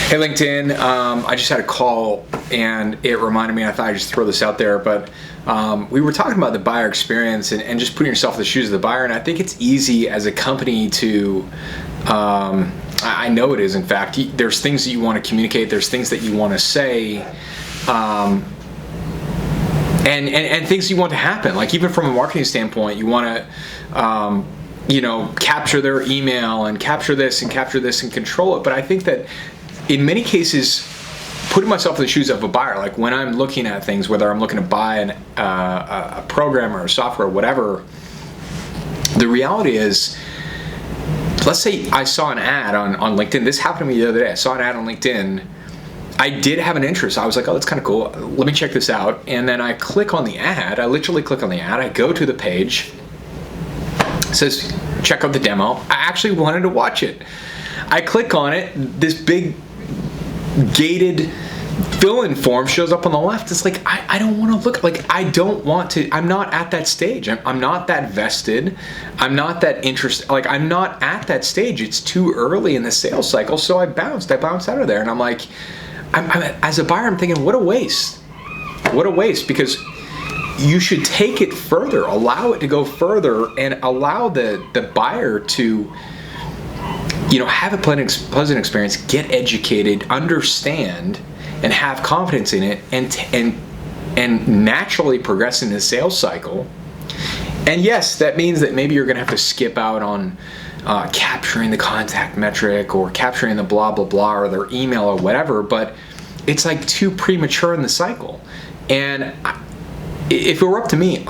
Hey LinkedIn, I just had a call and it reminded me, I thought I'd just throw this out there, but we were talking about the buyer experience and just putting yourself in the shoes of the buyer, and I think it's easy as a company to, I know it is in fact, there's things that you want to communicate, there's things that you want to say, and things you want to happen, like even from a marketing standpoint, you want to, capture their email and capture this and control it, but I think that in many cases, putting myself in the shoes of a buyer, like when I'm looking at things, whether I'm looking to buy a program or a software, whatever, the reality is, let's say I saw an ad on LinkedIn. This happened to me the other day. I saw an ad on LinkedIn. I did have an interest. I was like, oh, that's kind of cool. Let me check this out. And then I click on the ad. I literally click on the ad. I go to the page. It says, check out the demo. I actually wanted to watch it. I click on it. This big gated fill-in form shows up on the left. It's like, I don't want to look, like I don't want to, I'm not at that stage. I'm not that vested. I'm not that interested, like I'm not at that stage. It's too early in the sales cycle. So I bounced out of there, and I'm like, as a buyer, I'm thinking, what a waste. What a waste, because you should take it further, allow it to go further, and allow the buyer to have a pleasant experience, get educated, understand, and have confidence in it, and naturally progress in the sales cycle. And yes, that means that maybe you're going to have to skip out on capturing the contact metric or capturing the blah blah blah or their email or whatever, but it's like too premature in the cycle. And if it were up to me,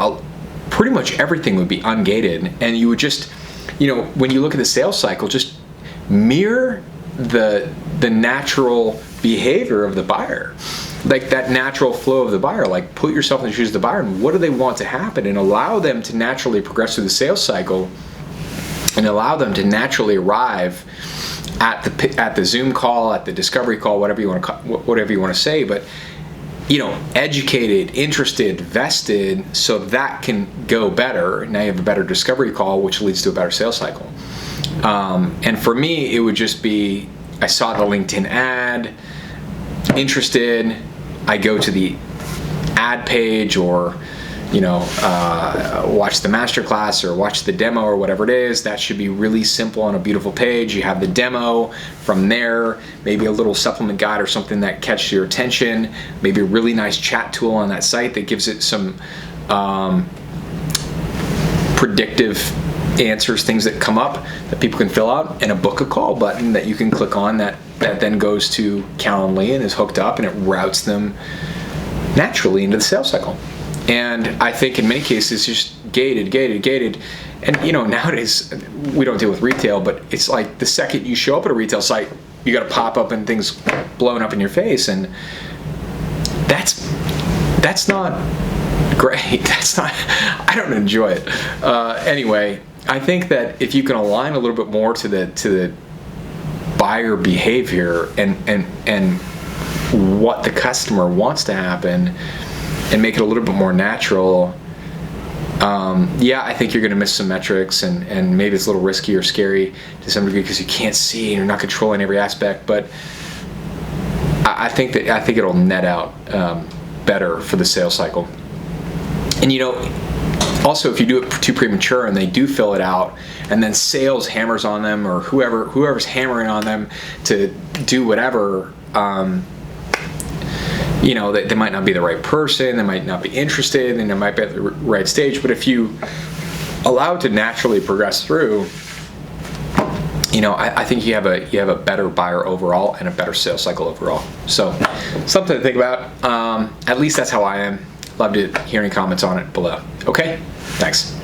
pretty much everything would be ungated, and you would just, when you look at the sales cycle, just mirror the natural behavior of the buyer, like that natural flow of the buyer. Like put yourself in the shoes of the buyer and what do they want to happen, and allow them to naturally progress through the sales cycle, and allow them to naturally arrive at the Zoom call, at the discovery call, whatever you want to say, but educated, interested, vested, so that can go better. Now you have a better discovery call, which leads to a better sales cycle. And for me, it would just be, I saw the LinkedIn ad, interested, I go to the ad page, or watch the masterclass or watch the demo or whatever it is. That should be really simple on a beautiful page. You have the demo. From there, maybe a little supplement guide or something that catches your attention, maybe a really nice chat tool on that site that gives it some predictive answers, things that come up that people can fill out, and a book a call button that you can click on that then goes to Calendly and is hooked up, and it routes them naturally into the sales cycle. And I think in many cases, just gated. And nowadays we don't deal with retail, but it's like the second you show up at a retail site, you got to pop up and things blowing up in your face, and that's not great. I don't enjoy it. Anyway, I think that if you can align a little bit more to the buyer behavior and what the customer wants to happen, and make it a little bit more natural, I think you're going to miss some metrics, and maybe it's a little risky or scary to some degree because you can't see and you're not controlling every aspect. But I think it'll net out better for the sales cycle. And also, if you do it too premature and they do fill it out, and then sales hammers on them, or whoever's hammering on them to do whatever, they might not be the right person, they might not be interested, and they might be at the right stage. But if you allow it to naturally progress through, I think you have a better buyer overall and a better sales cycle overall. So something to think about. At least that's how I am. Love to hear any comments on it below. Okay, thanks.